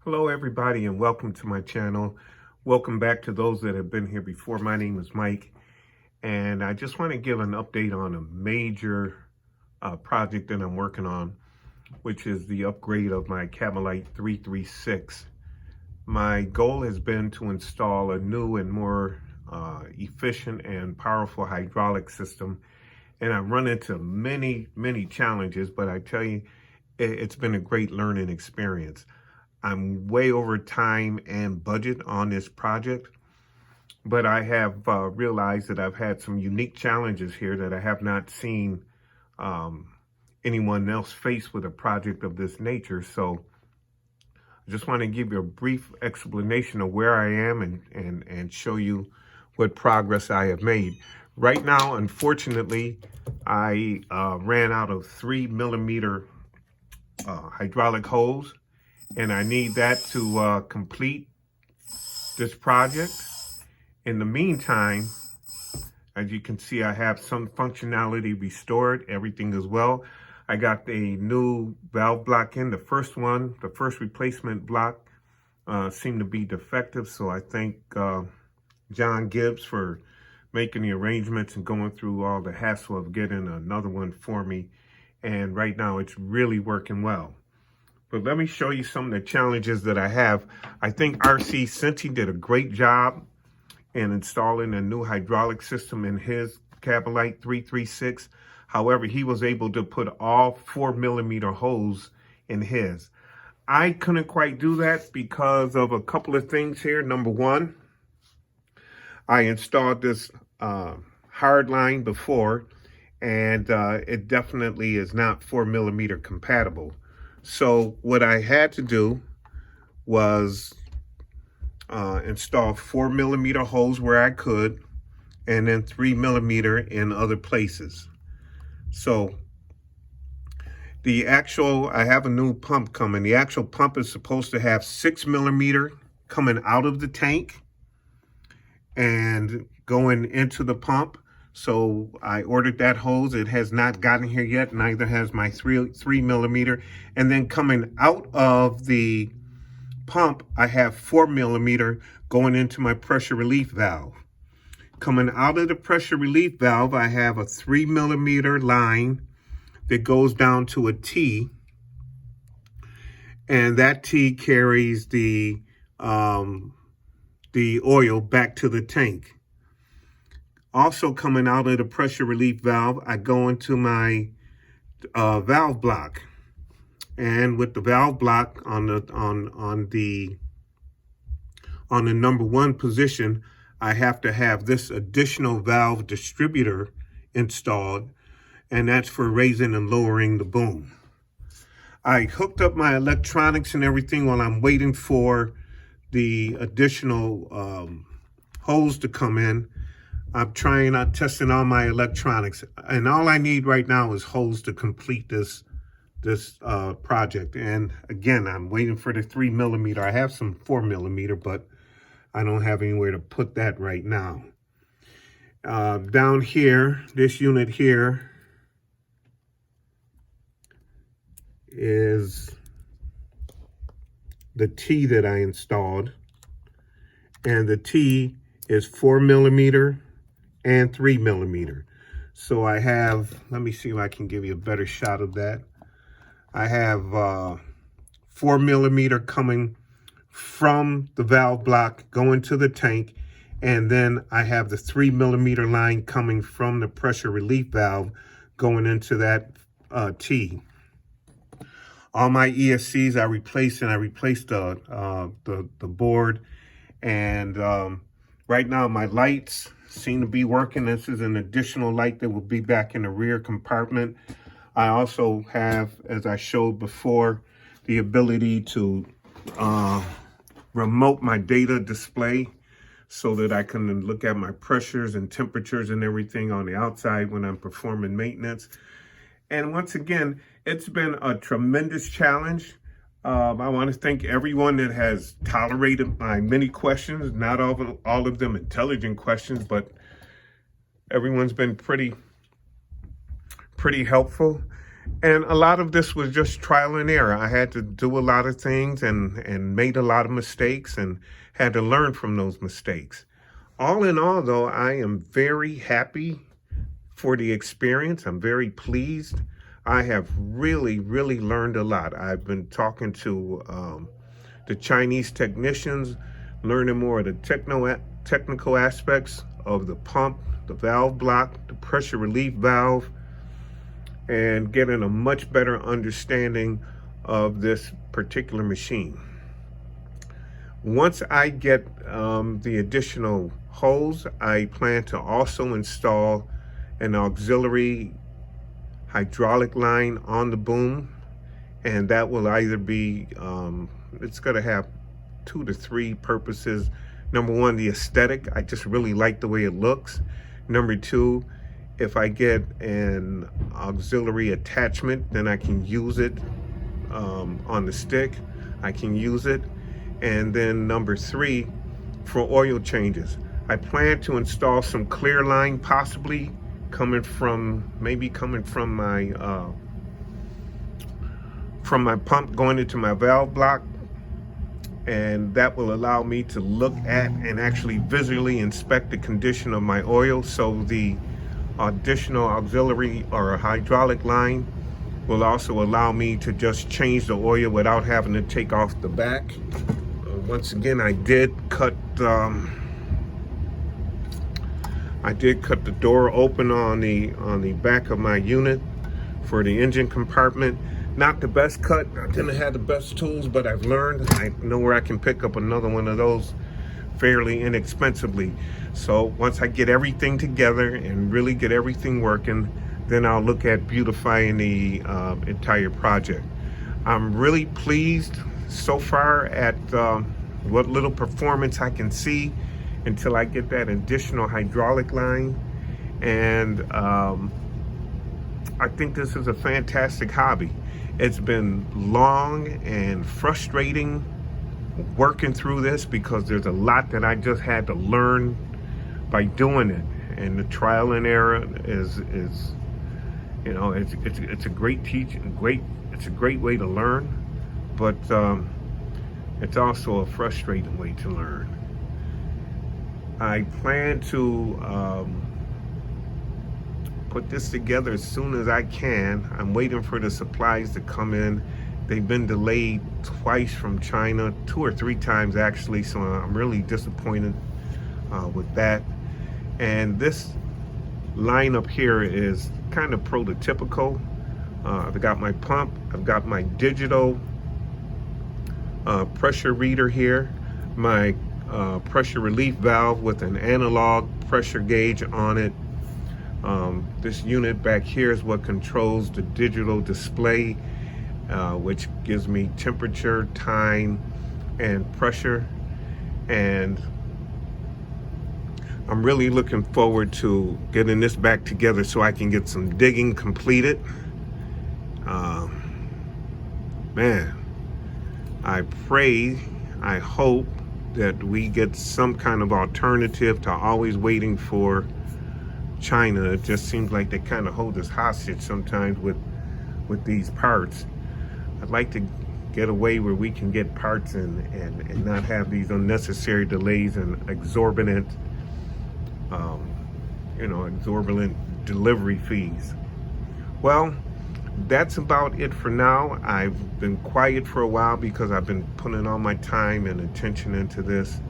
Hello everybody and welcome to my channel. Welcome back to those that have been here before. My name is Mike and I just want to give an update on a major project that I'm working on, which is the upgrade of my Kabolite 336. My goal has been to install a new and more efficient and powerful hydraulic system, and I've run into many challenges, but I tell you, it's been a great learning experience. I'm way over time and budget on this project, but I have realized that I've had some unique challenges here that I have not seen anyone else face with a project of this nature. So I just want to give you a brief explanation of where I am and show you what progress I have made. Right now, unfortunately, I ran out of 3mm hydraulic hose, and I need that to complete this project. In the meantime, as you can see, I have some functionality restored. Everything is well. I got a new valve block in. The first replacement block seemed to be defective, so I thank John Gibbs for making the arrangements and going through all the hassle of getting another one for me. And right now it's really working well. But let me show you some of the challenges that I have. I think RC Cinti did a great job in installing a new hydraulic system in his Kabolite 336. However, he was able to put all 4mm hose in his. I couldn't quite do that because of a couple of things here. Number one, I installed this hard line before, and it definitely is not 4mm compatible. So what I had to do was install 4mm hose where I could, and then 3mm in other places. So I have a new pump coming. The actual pump is supposed to have 6mm coming out of the tank and going into the pump. So I ordered that hose. It has not gotten here yet. Neither has my 3mm. And then coming out of the pump, I have 4mm going into my pressure relief valve. Coming out of the pressure relief valve, I have a 3mm line that goes down to a T. And that T carries the oil back to the tank. Also coming out of the pressure relief valve, I go into my valve block, and with the valve block on the number one position, I have to have this additional valve distributor installed, and that's for raising and lowering the boom. I hooked up my electronics and everything while I'm waiting for the additional hose to come in. I'm testing all my electronics, and all I need right now is hose to complete this project. And again, I'm waiting for the 3mm. I have some 4mm, but I don't have anywhere to put that right now. Down here, this unit here is the T that I installed, and the T is 4mm and 3mm. So I have, let me see if I can give you a better shot of that. I have 4mm coming from the valve block going to the tank, and then I have the 3mm line coming from the pressure relief valve going into that T. All my ESCs I replaced, and I replaced the board, and right now my lights seem to be working. This is an additional light that will be back in the rear compartment. I also have, as I showed before, the ability to remote my data display so that I can look at my pressures and temperatures and everything on the outside when I'm performing maintenance. And once again, it's been a tremendous challenge. I want to thank everyone that has tolerated my many questions. Not all of them intelligent questions, but everyone's been pretty helpful. And a lot of this was just trial and error. I had to do a lot of things and made a lot of mistakes and had to learn from those mistakes. All in all, though, I am very happy for the experience. I'm very pleased. I have really, really learned a lot. I've been talking to the Chinese technicians, learning more of the technical aspects of the pump, the valve block, the pressure relief valve, and getting a much better understanding of this particular machine. Once I get the additional hose, I plan to also install an auxiliary hydraulic line on the boom, and that will either be, it's going to have 2 to 3 purposes. Number one, the aesthetic. I just really like the way it looks. Number two, if I get an auxiliary attachment, then I can use it on the stick. I can use it. And then number three, for oil changes, I plan to install some clear line, possibly coming from my pump going into my valve block, and that will allow me to look at and actually visually inspect the condition of my oil. So the additional auxiliary or a hydraulic line will also allow me to just change the oil without having to take off the back. Once again, I did cut the door open on the back of my unit for the engine compartment. Not the best cut. I didn't have the best tools, but I've learned. I know where I can pick up another one of those fairly inexpensively. So once I get everything together and really get everything working, then I'll look at beautifying the entire project. I'm really pleased so far at what little performance I can see until I get that additional hydraulic line. And I think this is a fantastic hobby. It's been long and frustrating working through this because there's a lot that I just had to learn by doing it. And the trial and error is you know, it's a great teaching, it's a great way to learn, but it's also a frustrating way to learn. I plan to put this together as soon as I can. I'm waiting for the supplies to come in. They've been delayed twice from China, 2 or 3 times actually, so I'm really disappointed with that. And this lineup here is kind of prototypical. I've got my pump, I've got my digital pressure reader here, my pressure relief valve with an analog pressure gauge on it. This unit back here is what controls the digital display, which gives me temperature, time, and pressure. And I'm really looking forward to getting this back together so I can get some digging completed. Man, I pray, I hope that we get some kind of alternative to always waiting for China. It just seems like they kind of hold us hostage sometimes with these parts. I'd like to get away where we can get parts and not have these unnecessary delays and exorbitant exorbitant delivery fees. Well, that's about it for now. I've been quiet for a while because I've been putting all my time and attention into this,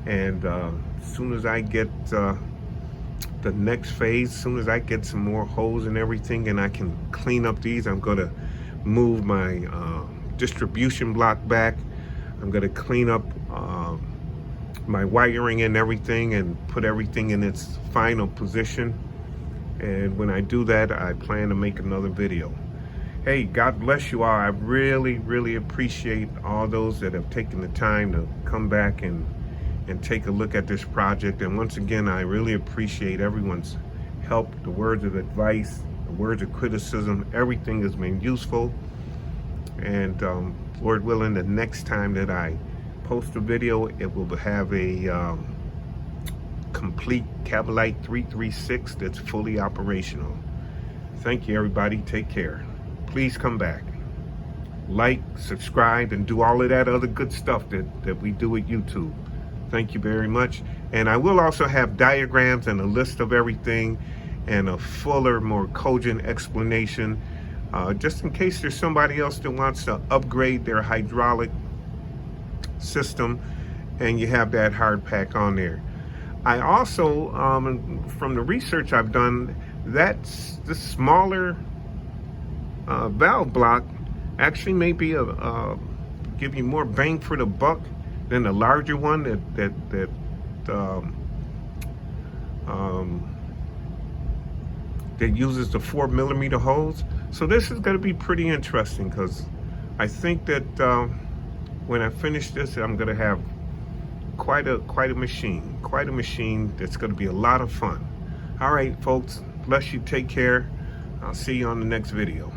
and as soon as I get the next phase, as soon as I get some more holes and everything and I can clean up these, I'm going to move my distribution block back. I'm going to clean up my wiring and everything and put everything in its final position. And when I do that, I plan to make another video. Hey, God bless you all. I really, really appreciate all those that have taken the time to come back and take a look at this project. And once again, I really appreciate everyone's help, the words of advice, the words of criticism. Everything has been useful. And Lord willing, the next time that I post a video, it will have a complete Kabolite 336 that's fully operational. Thank you, everybody. Take care. please come back. Like, subscribe, and do all of that other good stuff that we do at YouTube. Thank you very much. And I will also have diagrams and a list of everything and a fuller, more cogent explanation, just in case there's somebody else that wants to upgrade their hydraulic system and you have that hard pack on there. I also, from the research I've done, that's the smaller valve block actually may be give you more bang for the buck than the larger one that uses the 4mm hose. So this is going to be pretty interesting, because I think that when I finish this, I'm going to have quite a machine that's going to be a lot of fun. All right, folks, bless you, take care. I'll see you on the next video.